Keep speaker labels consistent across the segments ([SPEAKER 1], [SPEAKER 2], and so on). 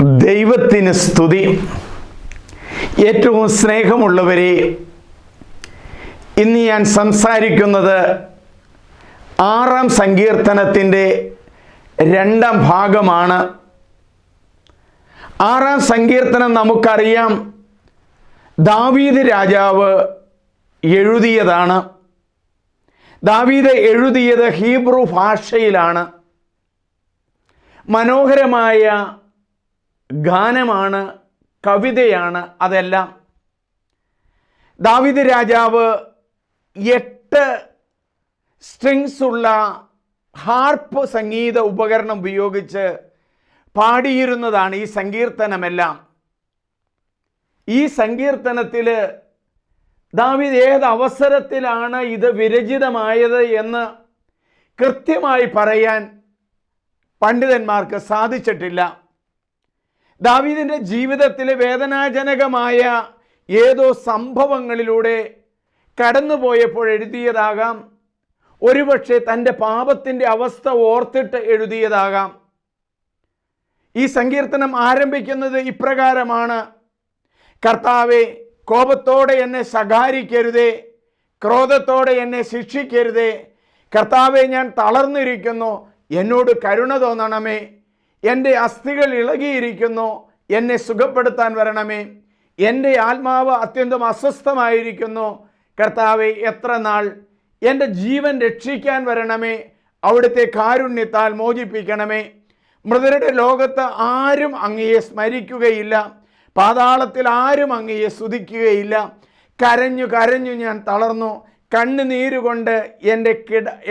[SPEAKER 1] ദൈവത്തിന് സ്തുതി. ഏറ്റവും സ്നേഹമുള്ളവരെ, ഇന്ന് ഞാൻ സംസാരിക്കുന്നത് 6-ാം സങ്കീർത്തനത്തിൻ്റെ 2-ാം ഭാഗമാണ്. 6-ാം സങ്കീർത്തനം നമുക്കറിയാം, ദാവീദ് രാജാവ് എഴുതിയതാണ്. ദാവീദ് എഴുതിയത് ഹീബ്രു ഭാഷയിലാണ്. മനോഹരമായ ഗാനമാണ്, കവിതയാണ് അതെല്ലാം. ദാവീദ് രാജാവ് 8 സ്ട്രിങ്സ് ഉള്ള ഹാർപ്പ് സംഗീത ഉപകരണം ഉപയോഗിച്ച് പാടിയിരുന്നതാണ് ഈ സങ്കീർത്തനമെല്ലാം. ഈ സങ്കീർത്തനത്തിൽ ദാവീദ് ഏത് അവസരത്തിലാണ് ഇത് വിരചിതമായത് എന്ന് കൃത്യമായി പറയാൻ പണ്ഡിതന്മാർക്ക് സാധിച്ചിട്ടില്ല. ദാവീദിൻ്റെ ജീവിതത്തിലെ വേദനാജനകമായ ഏതോ സംഭവങ്ങളിലൂടെ കടന്നുപോയപ്പോൾ എഴുതിയതാകാം. ഒരുപക്ഷെ തൻ്റെ പാപത്തിൻ്റെ അവസ്ഥ ഓർത്തിട്ട് എഴുതിയതാകാം. ഈ സങ്കീർത്തനം ആരംഭിക്കുന്നത് ഇപ്രകാരമാണ്: കർത്താവേ, കോപത്തോടെ എന്നെ ശകാരിക്കരുതേ, ക്രോധത്തോടെ എന്നെ ശിക്ഷിക്കരുതേ. കർത്താവേ, ഞാൻ തളർന്നിരിക്കുന്നു, എന്നോട് കരുണ തോന്നണമേ. എൻ്റെ അസ്ഥികൾ ഇളകിയിരിക്കുന്നു, എന്നെ സുഖപ്പെടുത്താൻ വരണമേ. എൻ്റെ ആത്മാവ് അത്യന്തം അസ്വസ്ഥമായിരിക്കുന്നു. കർത്താവേ, എത്ര നാൾ? എൻ്റെ ജീവൻ രക്ഷിക്കാൻ വരണമേ. അവിടുത്തെ കാരുണ്യത്താൽ മോചിപ്പിക്കണമേ. മൃതരുടെ ലോകത്ത് ആരും അങ്ങയെ സ്മരിക്കുകയില്ല, പാതാളത്തിൽ ആരും അങ്ങയെ സ്തുതിക്കുകയില്ല. കരഞ്ഞു കരഞ്ഞു ഞാൻ തളർന്നു, കണ്ണുനീരുകൊണ്ട്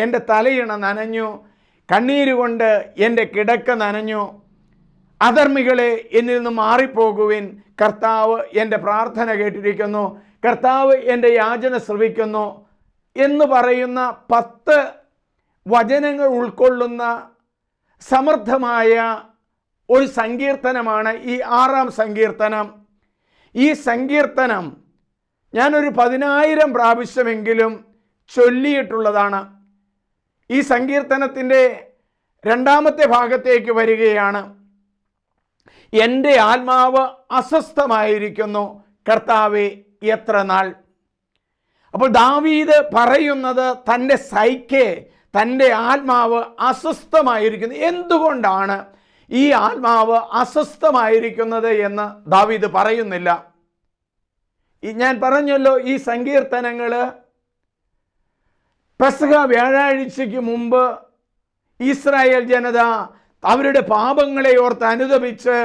[SPEAKER 1] എൻ്റെ തലയിണ നനഞ്ഞു, കണ്ണീരുകൊണ്ട് എൻ്റെ കിടക്ക നനഞ്ഞു. അധർമ്മികളെ എന്നിൽ നിന്ന് മാറിപ്പോകുവിൻ. കർത്താവ് എൻ്റെ പ്രാർത്ഥന കേട്ടിരിക്കുന്നു, കർത്താവ് എൻ്റെ യാചന ശ്രവിക്കുന്നു എന്ന് പറയുന്ന 10 വചനങ്ങൾ ഉൾക്കൊള്ളുന്ന സമർത്ഥമായ ഒരു സങ്കീർത്തനമാണ് ഈ 6-ാം സങ്കീർത്തനം. ഈ സങ്കീർത്തനം ഞാനൊരു 10,000 പ്രാവശ്യമെങ്കിലും ചൊല്ലിയിട്ടുള്ളതാണ്. ഈ സങ്കീർത്തനത്തിൻ്റെ 2-ാമത്തെ ഭാഗത്തേക്ക് വരികയാണ്. എൻ്റെ ആത്മാവ് അസ്വസ്ഥമായിരിക്കുന്നു, കർത്താവേ, എത്ര നാൾ? അപ്പോൾ ദാവീദ് പറയുന്നത് തൻ്റെ സൈക്കെ, തൻ്റെ ആത്മാവ് അസ്വസ്ഥമായിരിക്കുന്നു. എന്തുകൊണ്ടാണ് ഈ ആത്മാവ് അസ്വസ്ഥമായിരിക്കുന്നത് എന്ന് ദാവീദ് പറയുന്നില്ല. ഞാൻ പറഞ്ഞല്ലോ, ഈ സങ്കീർത്തനങ്ങൾ പെസഹ വ്യാഴാഴ്ചയ്ക്ക് മുമ്പ് ഇസ്രായേൽ ജനത അവരുടെ പാപങ്ങളെ ഓർത്ത് അനുതപിച്ച്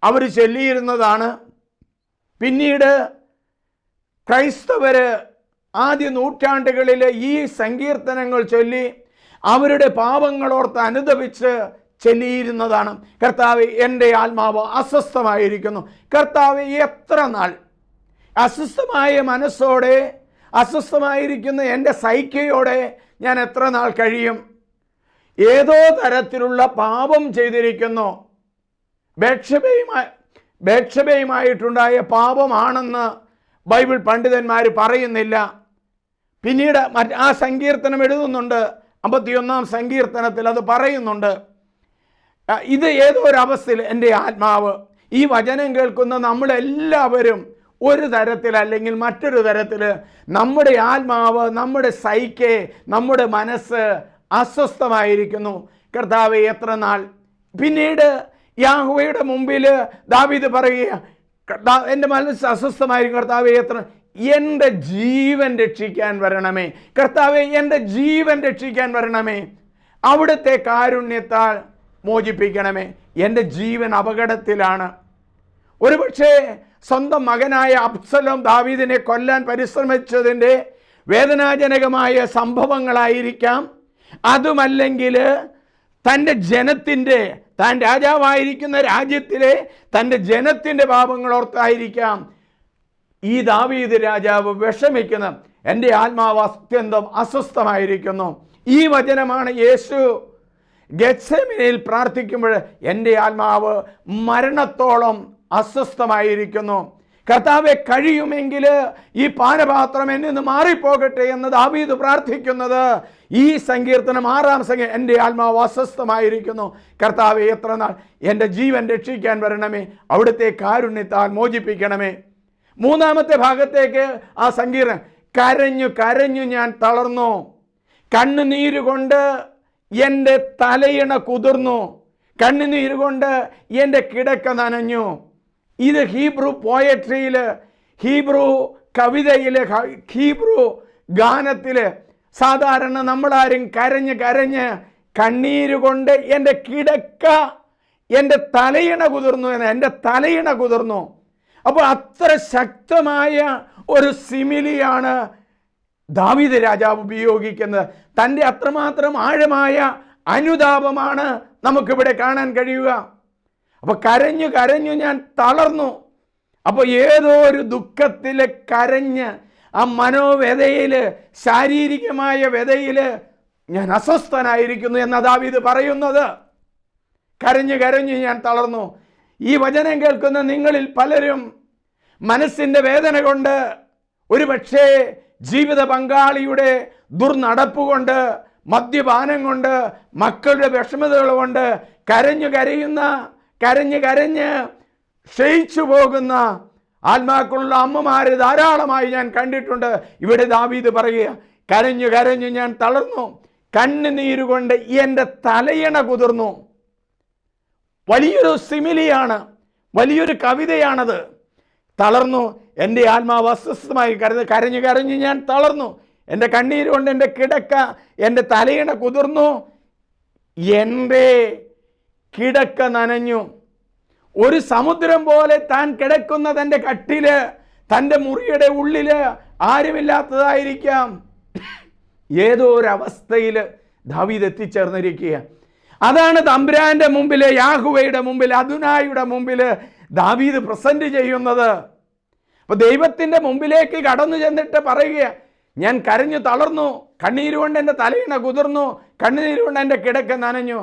[SPEAKER 1] അവർ ചൊല്ലിയിരുന്നതാണ്. പിന്നീട് ക്രൈസ്തവർ ആദ്യ നൂറ്റാണ്ടുകളിൽ ഈ സങ്കീർത്തനങ്ങൾ ചൊല്ലി അവരുടെ പാപങ്ങളോർത്ത് അനുതപിച്ച് ചൊല്ലിയിരുന്നതാണ്. കർത്താവേ, എൻ്റെ ആത്മാവ് അസ്വസ്ഥമായിരിക്കുന്നു. കർത്താവേ, എത്ര നാൾ? അസ്വസ്ഥമായ മനസ്സോടെ, അസ്വസ്ഥമായിരിക്കുന്ന എൻ്റെ സൈക്കയോടെ ഞാൻ എത്ര നാൾ കഴിയും? ഏതോ തരത്തിലുള്ള പാപം ചെയ്തിരിക്കുന്നു. ബേത്ശബയുമായിട്ടുണ്ടായ പാപമാണെന്ന് ബൈബിൾ പണ്ഡിതന്മാർ പറയുന്നില്ല. പിന്നീട് ആ സങ്കീർത്തനം എഴുതുന്നുണ്ട്, 51-ാം സങ്കീർത്തനത്തിൽ അത് പറയുന്നുണ്ട്. ഇത് ഏതോ ഒരു അവസ്ഥയിൽ എൻ്റെ ആത്മാവ്, ഈ വചനം കേൾക്കുന്ന നമ്മളെല്ലാവരും ഒരു തരത്തിൽ അല്ലെങ്കിൽ മറ്റൊരു തരത്തിൽ നമ്മുടെ ആത്മാവ്, നമ്മുടെ സൈക്കെ, നമ്മുടെ മനസ്സ് അസ്വസ്ഥമായിരിക്കുന്നു. കർത്താവേ, എത്ര നാൾ? പിന്നീട് യാഹോവയുടെ മുമ്പിൽ ദാവീദ് പറയുക, എൻ്റെ മനസ്സ് അസ്വസ്ഥമായിരിക്കും, കർത്താവേ, എത്ര? എൻ്റെ ജീവൻ രക്ഷിക്കാൻ വരണമേ. കർത്താവേ, എൻ്റെ ജീവൻ രക്ഷിക്കാൻ വരണമേ. അവിടുത്തെ കാരുണ്യത്താൽ മോചിപ്പിക്കണമേ. എൻ്റെ ജീവൻ അപകടത്തിലാണ്. ഒരുപക്ഷെ സ്വന്തം മകനായ അബ്സലോം ദാവീദിനെ കൊല്ലാൻ പരിശ്രമിച്ചതിൻ്റെ വേദനാജനകമായ സംഭവങ്ങളായിരിക്കാം. അതുമല്ലെങ്കിൽ തൻ്റെ ജനത്തിൻ്റെ, താൻ രാജാവായിരിക്കുന്ന രാജ്യത്തിലെ തൻ്റെ ജനത്തിൻ്റെ പാപങ്ങളോർത്തായിരിക്കാം ഈ ദാവീദ് രാജാവ് വിഷമിക്കുന്ന, എൻ്റെ ആത്മാവ് അത്യന്തം അസ്വസ്ഥമായിരിക്കുന്നു. ഈ വചനമാണ് യേശു ഗെത്സെമനയിൽ പ്രാർത്ഥിക്കുമ്പോൾ എൻ്റെ ആത്മാവ് മരണത്തോളം അസ്വസ്ഥമായിരിക്കുന്നു. കർത്താവെ, കഴിയുമെങ്കിൽ ഈ പാനപാത്രം എന്നിൽ നിന്ന് മാറിപ്പോകട്ടെ എന്ന് ദാവീദ് പ്രാർത്ഥിക്കുന്നത് ഈ സങ്കീർത്തനം 6-ാം സങ്കീർത്തനം. എൻ്റെ ആത്മാവ് അസ്വസ്ഥമായിരിക്കുന്നു, കർത്താവെ എത്ര നാൾ എൻ്റെ ജീവൻ രക്ഷിക്കാൻ വരണമേ, അവിടുത്തെ കാരുണ്യത്താൽ മോചിപ്പിക്കണമേ. 3-ാമത്തെ ഭാഗത്തേക്ക് ആ സങ്കീർത്തനം, കരഞ്ഞു കരഞ്ഞു ഞാൻ തളർന്നു, കണ്ണുനീരുകൊണ്ട് എൻ്റെ തലയിണ കുതിർന്നു, കണ്ണുനീരുകൊണ്ട് എൻ്റെ കിടക്ക നനഞ്ഞു. ഇത് ഹീബ്രു പോയട്രിയിൽ, ഹീബ്രു കവിതയിൽ, ഹീബ്രു ഗാനത്തിൽ സാധാരണ നമ്മളാരും കരഞ്ഞ് കരഞ്ഞ് കണ്ണീരുകൊണ്ട് എൻ്റെ കിടക്ക, എൻ്റെ തലയിണ കുതിർന്നു എന്ന്, എൻ്റെ തലയിണ കുതിർന്നു. അപ്പോൾ അത്ര ശക്തമായ ഒരു സിമിലിയാണ് ദാവീദ് രാജാവ് ഉപയോഗിക്കുന്നത്. തൻ്റെ അത്രമാത്രം ആഴമായ അനുതാപമാണ് നമുക്കിവിടെ കാണാൻ കഴിയുക. അപ്പോൾ കരഞ്ഞു കരഞ്ഞു ഞാൻ തളർന്നു. അപ്പോൾ ഏതോ ഒരു ദുഃഖത്തിൽ കരഞ്ഞ് ആ മനോവ്യതയിൽ, ശാരീരികമായ വ്യതയിൽ ഞാൻ അസ്വസ്ഥനായിരിക്കുന്നു എന്ന ദാവീദ് പറയുന്നത്. കരഞ്ഞു കരഞ്ഞു ഞാൻ തളർന്നു. ഈ വചനം കേൾക്കുന്ന നിങ്ങളിൽ പലരും മനസ്സിൻ്റെ വേദന കൊണ്ട്, ഒരുപക്ഷേ ജീവിത പങ്കാളിയുടെ ദുർനടപ്പ് കൊണ്ട്, മദ്യപാനം കൊണ്ട്, മക്കളുടെ വിഷമതകൾ കൊണ്ട് കരഞ്ഞു കരഞ്ഞ് ക്ഷയിച്ചു പോകുന്ന ആത്മാക്കളുള്ള അമ്മമാരെ ധാരാളമായി ഞാൻ കണ്ടിട്ടുണ്ട്. ഇവിടെ ദാവീദ് പറയുക, കരഞ്ഞു കരഞ്ഞു ഞാൻ തളർന്നു, കണ്ണുനീരുകൊണ്ട് എൻ്റെ തലയിണ കുതിർന്നു. വലിയൊരു സിമിലിയാണ്, വലിയൊരു കവിതയാണത്. തളർന്നു, എൻ്റെ ആത്മാവ് അസ്വസ്ഥമായി കരഞ്ഞു കരഞ്ഞു ഞാൻ തളർന്നു, എൻ്റെ കണ്ണീര് കൊണ്ട് എൻ്റെ കിടക്ക, എൻ്റെ തലയിണ കുതിർന്നു, എൻ്റെ കിടക്ക നനഞ്ഞു. ഒരു സമുദ്രം പോലെ താൻ കിടക്കുന്ന തൻ്റെ കട്ടില്, തൻ്റെ മുറിയുടെ ഉള്ളില് ആരുമില്ലാത്തതായിരിക്കാം. ഏതോ ഒരവസ്ഥയിൽ ദാവീദ് എത്തിച്ചേർന്നിരിക്കുക. അതാണ് തമ്പുരാന്റെ മുമ്പിൽ, യാഹുവയുടെ മുമ്പിൽ, അദുനായുടെ മുമ്പിൽ ദാവീദ് പ്രസന്റ് ചെയ്യുന്നത്. അപ്പൊ ദൈവത്തിൻ്റെ മുമ്പിലേക്ക് കടന്നു ചെന്നിട്ട് പറയുക, ഞാൻ കരഞ്ഞു തളർന്നു, കണ്ണീരുകൊണ്ട് എൻ്റെ തലയിണ കുതിർന്നു, കണ്ണീരുകൊണ്ട് എൻ്റെ കിടക്ക നനഞ്ഞു.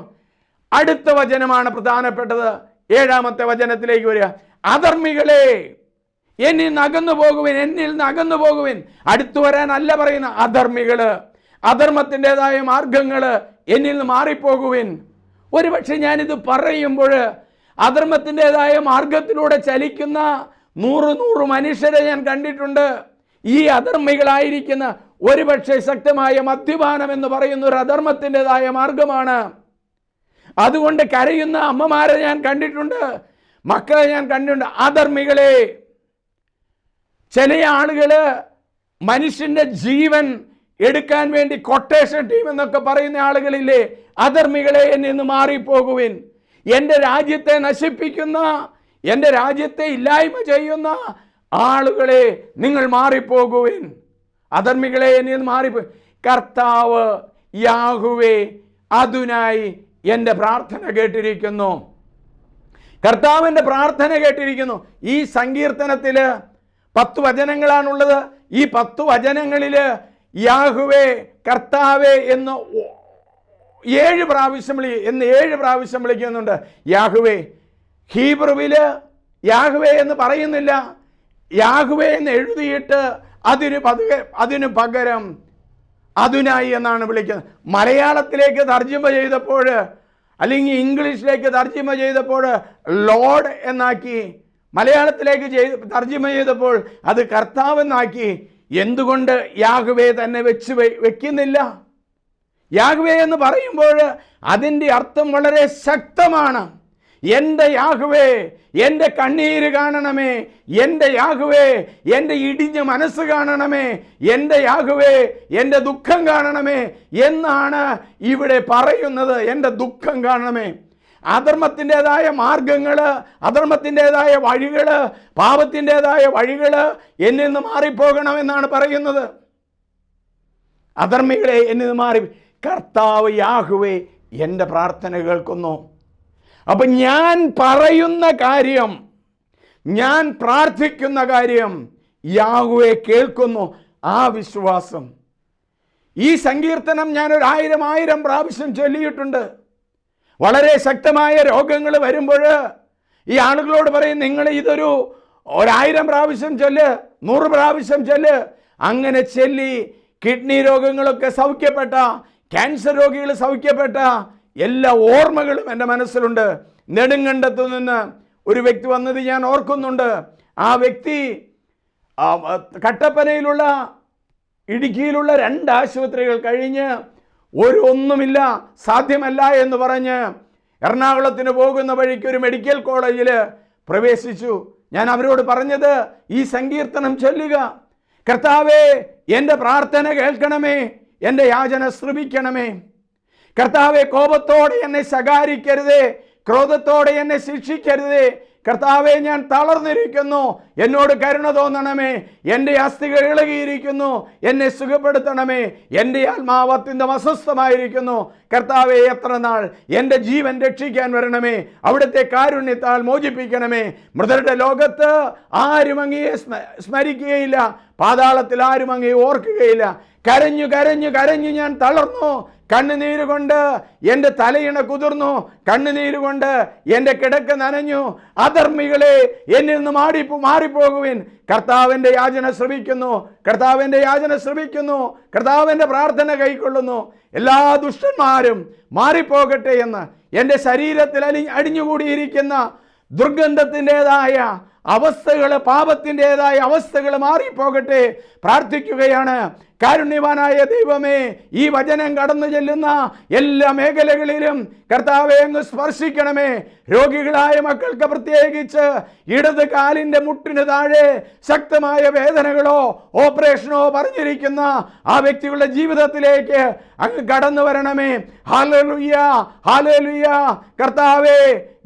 [SPEAKER 1] അടുത്ത വചനമാണ് പ്രധാനപ്പെട്ടത്. 7-ാമത്തെ വചനത്തിലേക്ക് വരിക. അധർമ്മികളെ എന്നിൽ നിന്ന് അകന്നു പോകുവിൻ, എന്നിൽ നിന്ന് അകന്നു പോകുവിൻ. അടുത്തു വരാനല്ല പറയുന്ന, അധർമ്മികള്, അധർമ്മത്തിൻ്റെതായ മാർഗങ്ങൾ എന്നിൽ നിന്ന് മാറിപ്പോകുവിൻ. ഒരുപക്ഷെ ഞാനിത് പറയുമ്പോൾ അധർമ്മത്തിൻ്റെതായ മാർഗത്തിലൂടെ ചലിക്കുന്ന 100 മനുഷ്യരെ ഞാൻ കണ്ടിട്ടുണ്ട്. ഈ അധർമ്മികളായിരിക്കുന്ന, ഒരുപക്ഷെ ശക്തമായ മദ്യപാനം എന്ന് പറയുന്ന ഒരു അധർമ്മത്തിൻ്റെതായ മാർഗമാണ്. അതുകൊണ്ട് കരയുന്ന അമ്മമാരെ ഞാൻ കണ്ടിട്ടുണ്ട്, മക്കളെ ഞാൻ കണ്ടിട്ടുണ്ട്. അധർമ്മികളെ, ചില ആളുകൾ മനുഷ്യൻ്റെ ജീവൻ എടുക്കാൻ വേണ്ടി കൊട്ടേഷൻ ടീം എന്നൊക്കെ പറയുന്ന ആളുകളില്ലേ, അധർമ്മികളെ എന്നിൽ നിന്ന് മാറിപ്പോകുവിൻ. എൻ്റെ രാജ്യത്തെ നശിപ്പിക്കുന്ന, എൻ്റെ രാജ്യത്തെ ഇല്ലായ്മ ചെയ്യുന്ന ആളുകളെ നിങ്ങൾ മാറിപ്പോകുവിൻ. അധർമ്മികളെ എന്നിൽ നിന്ന് മാറിപ്പോയി. കർത്താവ് യാഹുവേ അദുനായി എൻ്റെ പ്രാർത്ഥന കേട്ടിരിക്കുന്നു. കർത്താവിൻ്റെ പ്രാർത്ഥന കേട്ടിരിക്കുന്നു. ഈ സങ്കീർത്തനത്തിൽ 10 വചനങ്ങളാണുള്ളത്. ഈ 10 വചനങ്ങളിൽ യാഹുവേ, കർത്താവേ എന്ന് 7 പ്രാവശ്യം വിളിക്കുന്നുണ്ട്. യാഹുവേ, ഹീബ്രുവിൽ യാഹുവേ എന്ന് പറയുന്നില്ല, യാഹുവേ എന്ന് എഴുതിയിട്ട് അതിനു പകരം അദുനായി എന്നാണ് വിളിക്കുന്നത്. മലയാളത്തിലേക്ക് തർജ്ജിമ ചെയ്തപ്പോൾ, അല്ലെങ്കിൽ ഇംഗ്ലീഷിലേക്ക് തർജ്ജിമ ചെയ്തപ്പോൾ ലോർഡ് എന്നാക്കി, മലയാളത്തിലേക്ക് തർജ്ജിമ ചെയ്തപ്പോൾ അത് കർത്താവെന്നാക്കി. എന്തുകൊണ്ട് യാഹുവേ തന്നെ വെക്കുന്നില്ല? യാഹുവേ എന്ന് പറയുമ്പോൾ അതിൻ്റെ അർത്ഥം വളരെ ശക്തമാണ്. എൻ്റെ യാഹുവേ, എൻ്റെ കണ്ണീര് കാണണമേ, എൻ്റെ യാഹുവേ, എൻ്റെ ഇടിഞ്ഞ മനസ്സ് കാണണമേ, എൻ്റെ യാഹുവേ, എൻ്റെ ദുഃഖം കാണണമേ എന്നാണ് ഇവിടെ പറയുന്നത്. എൻ്റെ ദുഃഖം കാണണമേ. അധർമ്മത്തിൻ്റെതായ മാർഗങ്ങൾ, അധർമ്മത്തിൻ്റെതായ വഴികൾ, പാപത്തിൻ്റെതായ വഴികൾ എന്നിൽ നിന്ന് മാറിപ്പോകണമെന്നാണ് പറയുന്നത്. അധർമ്മികളെ എന്നിൽ നിന്ന് മാറി. കർത്താവ് യാഹുവേ എൻ്റെ പ്രാർത്ഥന കേൾക്കുന്നു. അപ്പം ഞാൻ പറയുന്ന കാര്യം, ഞാൻ പ്രാർത്ഥിക്കുന്ന കാര്യം യാഹുവേ കേൾക്കുന്നു. ആ വിശ്വാസം, ഈ സങ്കീർത്തനം ഞാൻ 1000 പ്രാവശ്യം ചൊല്ലിയിട്ടുണ്ട്. വളരെ ശക്തമായ രോഗങ്ങൾ വരുമ്പോൾ ഈ ആളുകളോട് പറയും, നിങ്ങൾ ഇതൊരു 1000 പ്രാവശ്യം ചൊല്ല്, 100 പ്രാവശ്യം ചൊല്ല്. അങ്ങനെ ചൊല്ലി കിഡ്നി രോഗങ്ങളൊക്കെ സൗഖ്യപ്പെട്ട, ക്യാൻസർ രോഗികൾ സൗഖ്യപ്പെട്ട എല്ലാ ഓർമ്മകളും എൻ്റെ മനസ്സിലുണ്ട്. നെടുങ്കണ്ടത്തു നിന്ന് ഒരു വ്യക്തി വന്നത് ഞാൻ ഓർക്കുന്നുണ്ട്. ആ വ്യക്തി കട്ടപ്പനയിലുള്ള, ഇടുക്കിയിലുള്ള 2 ആശുപത്രികൾ കഴിഞ്ഞ് ഒന്നുമില്ല, സാധ്യമല്ല എന്ന് പറഞ്ഞ് എറണാകുളത്തിന് പോകുന്ന വഴിക്ക് ഒരു മെഡിക്കൽ കോളേജിൽ പ്രവേശിച്ചു. ഞാൻ അവരോട് പറഞ്ഞത്, ഈ സങ്കീർത്തനം ചൊല്ലുക. കർത്താവേ, എൻ്റെ പ്രാർത്ഥന കേൾക്കണമേ, എൻ്റെ യാചന ശ്രവിക്കണമേ. കർത്താവെ, കോപത്തോടെ എന്നെ ശകാരിക്കരുതേ, ക്രോധത്തോടെ എന്നെ ശിക്ഷിക്കരുതേ. കർത്താവെ, ഞാൻ തളർന്നിരിക്കുന്നു, എന്നോട് കരുണ തോന്നണമേ. എൻ്റെ അസ്ഥികൾ ഇളകിയിരിക്കുന്നു, എന്നെ സുഖപ്പെടുത്തണമേ. എൻ്റെ ആത്മാവ് അത്യന്തം അസ്വസ്ഥമായിരിക്കുന്നു. കർത്താവെ, എത്ര നാൾ എൻ്റെ ജീവൻ രക്ഷിക്കാൻ വരണമേ. അവിടുത്തെ കാരുണ്യത്താൽ മോചിപ്പിക്കണമേ. മൃതരുടെ ലോകത്ത് ആരും അങ്ങയെ സ്മരിക്കുകയില്ല, പാതാളത്തിൽ ആരും അങ്ങയെ ഓർക്കുകയില്ല. കരഞ്ഞു കരഞ്ഞു കരഞ്ഞു ഞാൻ തളർന്നു. കണ്ണുനീരുകൊണ്ട് എൻ്റെ തലയിണ കുതിർന്നു. കണ്ണുനീരുകൊണ്ട് എൻ്റെ കിടക്ക നനഞ്ഞു. അധർമ്മികളെ, എന്നിൽ നിന്ന് മാറിപ്പോകുവിൻ. കർത്താവിൻ്റെ യാചന ശ്രവിക്കുന്നു, കർത്താവിൻ്റെ യാചന ശ്രവിക്കുന്നു. കർത്താവിൻ്റെ പ്രാർത്ഥന കൈക്കൊള്ളുന്നു. എല്ലാ ദുഷ്ടന്മാരും മാറിപ്പോകട്ടെ എന്ന്, എൻ്റെ ശരീരത്തിൽ അടിഞ്ഞുകൂടിയിരിക്കുന്ന ദുർഗന്ധത്തിൻ്റെതായ അവസ്ഥകൾ, പാപത്തിൻ്റെതായ അവസ്ഥകൾ മാറിപ്പോകട്ടെ പ്രാർത്ഥിക്കുകയാണ്. കാരുണ്യവാനായ ദൈവമേ, ഈ വചനം കടന്നു ചെല്ലുന്ന എല്ലാ മേഖലകളിലും കർത്താവെ അങ്ങ് സ്പർശിക്കണമേ. രോഗികളായ മക്കൾക്ക് പ്രത്യേകിച്ച് ഇടത് കാലിൻ്റെ മുട്ടിന് താഴെ ശക്തമായ വേദനകളോ ഓപ്പറേഷനോ പറഞ്ഞിരിക്കുന്ന ആ വ്യക്തികളുടെ ജീവിതത്തിലേക്ക് അങ്ങ് കടന്നു വരണമേ. Hallelujah, hallelujah. കർത്താവേ,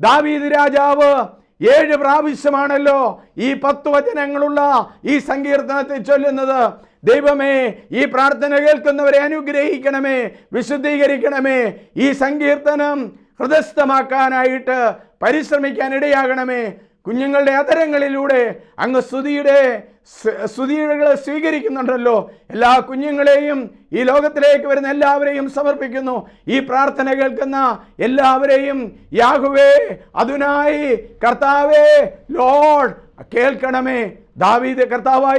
[SPEAKER 1] ദാവീദ് രാജാവ് 7 പ്രാവശ്യമാണല്ലോ ഈ 10 വചനങ്ങളുള്ള ഈ സങ്കീർത്തനത്തെ ചൊല്ലുന്നത്. ദൈവമേ, ഈ പ്രാർത്ഥന കേൾക്കുന്നവരെ അനുഗ്രഹിക്കണമേ, വിശുദ്ധീകരിക്കണമേ. ഈ സങ്കീർത്തനം ഹൃദയസ്ഥമാക്കാനായിട്ട് പരിശ്രമിക്കാൻ ഇടയാകണമേ. കുഞ്ഞുങ്ങളുടെ അധരങ്ങളിലൂടെ അങ്ങ് സ്തുതികളെ സ്വീകരിക്കുന്നുണ്ടല്ലോ. എല്ലാ കുഞ്ഞുങ്ങളെയും, ഈ ലോകത്തിലേക്ക് വരുന്ന എല്ലാവരെയും സമർപ്പിക്കുന്നു. ഈ പ്രാർത്ഥന കേൾക്കുന്ന എല്ലാവരെയും യാഹുവേ, അതുനായി, കർത്താവേ, ലോർഡ് കേൾക്കണമേ. ദാവീദ്, കർത്താവായ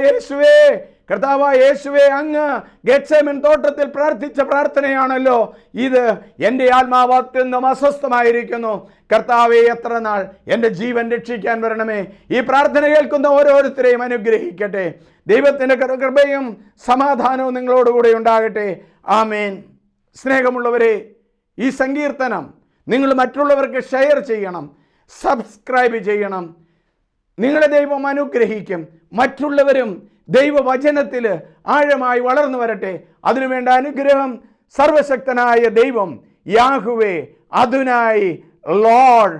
[SPEAKER 1] യേശുവേ, അങ്ങ് ഗെത്സേമൻ തോട്ടത്തിൽ പ്രാർത്ഥിച്ച പ്രാർത്ഥനയാണല്ലോ ഇത്. എൻ്റെ ആത്മാവ് അത്യന്തം അസ്വസ്ഥമായിരിക്കുന്നു. കർത്താവെ, എത്ര നാൾ എൻ്റെ ജീവൻ രക്ഷിക്കാൻ വരണമേ. ഈ പ്രാർത്ഥന കേൾക്കുന്ന ഓരോരുത്തരെയും അനുഗ്രഹിക്കട്ടെ. ദൈവത്തിൻ്റെ കൃപയും സമാധാനവും നിങ്ങളോടുകൂടെ ഉണ്ടാകട്ടെ. ആമേൻ. സ്നേഹമുള്ളവരെ, ഈ സങ്കീർത്തനം നിങ്ങൾ മറ്റുള്ളവർക്ക് ഷെയർ ചെയ്യണം, സബ്സ്ക്രൈബ് ചെയ്യണം. നിങ്ങളെ ദൈവം അനുഗ്രഹിക്കും. മറ്റുള്ളവരും ദൈവവചനത്തിൽ ആഴമായി വളർന്നു വരട്ടെ. അതിനുവേണ്ട അനുഗ്രഹം സർവശക്തനായ ദൈവം യാഹുവേ, അതുനായി, ലോർഡ്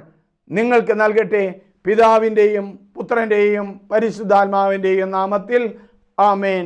[SPEAKER 1] നിങ്ങൾക്ക് നൽകട്ടെ. പിതാവിൻ്റെയും പുത്രൻ്റെയും പരിശുദ്ധാത്മാവിൻ്റെയും നാമത്തിൽ ആമേൻ.